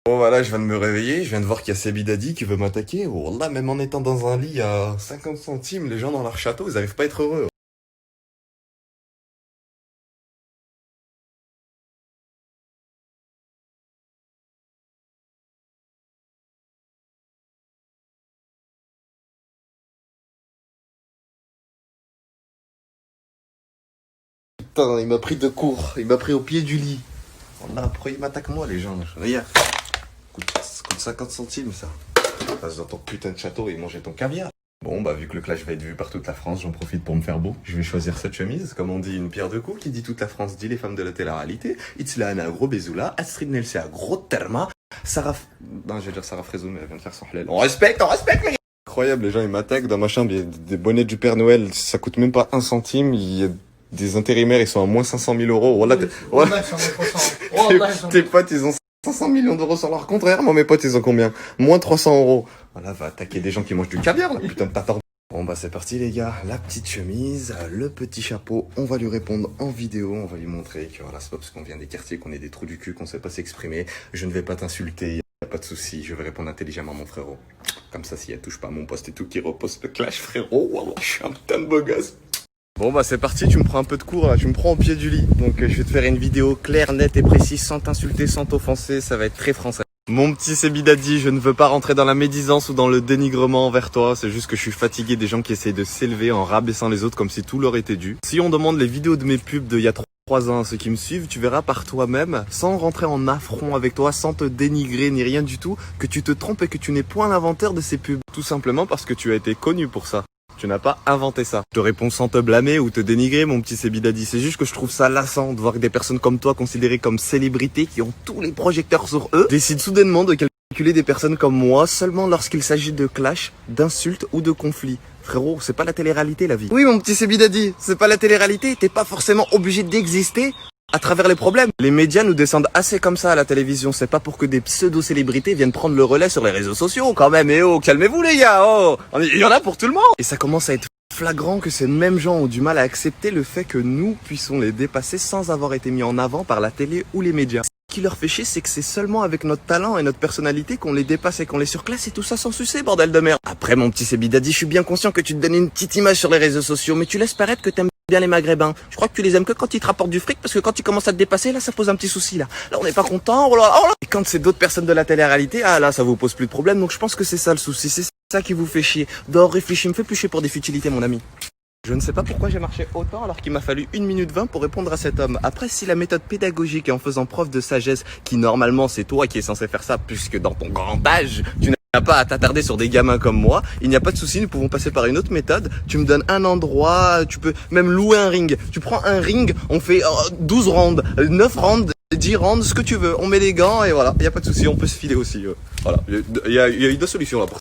Oh voilà, je viens de me réveiller, je viens de voir qu'il y a Sebidadi qui veut m'attaquer. Oh là, même en étant dans un lit à 50 centimes, les gens dans leur château, ils arrivent pas à être heureux. Putain, il m'a pris de court, il m'a pris au pied du lit. Oh là, pourquoi ils m'attaquent moi les gens? Regarde, ça coûte 50 centimes ça. Passe dans ton putain de château et manger ton caviar. Bon bah vu que le clash va être vu par toute la France, j'en profite pour me faire beau. Je vais choisir cette chemise, comme on dit une pierre de coups, qui dit toute la France dit les femmes de la télé-réalité. Itzlana a gros Bezoula, Astrid Nelsé a gros terma, Sarah... Non je vais dire Sarah Frézou mais elle vient de faire son halal. On respecte les gars. Incroyable, les gens ils m'attaquent dans ma chambre, il y a des bonnets du Père Noël, ça coûte même pas 1 centime, il y a des intérimaires, ils sont à moins 500 000 euros. Voilà, tes potes ils ont 500 millions d'euros sur leur compte, regarde, moi mes potes ils ont combien? Moins 300 euros. Voilà, va attaquer des gens qui mangent du caviar, là, putain de tatard. Bon bah c'est parti les gars, la petite chemise, le petit chapeau, on va lui répondre en vidéo, on va lui montrer que voilà, c'est pas parce qu'on vient des quartiers qu'on est des trous du cul, qu'on sait pas s'exprimer, je ne vais pas t'insulter, y a pas de souci, je vais répondre intelligemment mon frérot. Comme ça si elle touche pas à mon poste et tout, qui reposte le clash frérot, voilà, je suis un putain de beau gosse. Bon bah c'est parti, tu me prends un peu de cours là, tu me prends au pied du lit. Donc je vais te faire une vidéo claire, nette et précise, sans t'insulter, sans t'offenser, ça va être très français. Mon petit Sebidadi, je ne veux pas rentrer dans la médisance ou dans le dénigrement envers toi, c'est juste que je suis fatigué des gens qui essayent de s'élever en rabaissant les autres comme si tout leur était dû. Si on demande les vidéos de mes pubs d'il y a 3 ans à ceux qui me suivent, tu verras par toi-même, sans rentrer en affront avec toi, sans te dénigrer ni rien du tout, que tu te trompes et que tu n'es point l'inventeur de ces pubs. Tout simplement parce que tu as été connu pour ça. Tu n'as pas inventé ça. Je te réponds sans te blâmer ou te dénigrer, mon petit Sebidadi. C'est juste que je trouve ça lassant de voir que des personnes comme toi, considérées comme célébrités, qui ont tous les projecteurs sur eux, décident soudainement de calculer des personnes comme moi seulement lorsqu'il s'agit de clash, d'insultes ou de conflits. Frérot, c'est pas la télé-réalité la vie. Oui, mon petit Sebidadi, c'est pas la télé-réalité. T'es pas forcément obligé d'exister à travers les problèmes. Les médias nous descendent assez comme ça à la télévision. C'est pas pour que des pseudo-célébrités viennent prendre le relais sur les réseaux sociaux quand même. Et oh, calmez-vous les gars, oh, il y en a pour tout le monde. Et ça commence à être flagrant que ces mêmes gens ont du mal à accepter le fait que nous puissions les dépasser sans avoir été mis en avant par la télé ou les médias. Ce qui leur fait chier, c'est que c'est seulement avec notre talent et notre personnalité qu'on les dépasse et qu'on les surclasse et tout ça sans sucer, bordel de merde. Après, mon petit Sebidadi, je suis bien conscient que tu te donnes une petite image sur les réseaux sociaux, mais tu laisses paraître que t'aimes bien les maghrébins. Je crois que tu les aimes que quand ils te rapportent du fric, parce que quand ils commencent à te dépasser, là, ça pose un petit souci, là. Là, on n'est pas content, oh là, oh là. Et quand c'est d'autres personnes de la télé-réalité, ah là, ça vous pose plus de problème, donc je pense que c'est ça le souci, c'est ça qui vous fait chier. Dors, réfléchis, me fais plus chier pour des futilités, mon ami. Je ne sais pas pourquoi j'ai marché autant alors qu'il m'a fallu 1 minute 20 pour répondre à cet homme. Après, si la méthode pédagogique et en faisant preuve de sagesse, qui normalement c'est toi qui es censé faire ça, puisque dans ton grand âge, tu n'as pas à t'attarder sur des gamins comme moi, il n'y a pas de souci, nous pouvons passer par une autre méthode. Tu me donnes un endroit, tu peux même louer un ring. Tu prends un ring, on fait 12 rounds, 9 rounds, 10 rounds, ce que tu veux. On met les gants et voilà, il n'y a pas de souci, on peut se filer aussi. Voilà, il y a eu 2 solutions là pour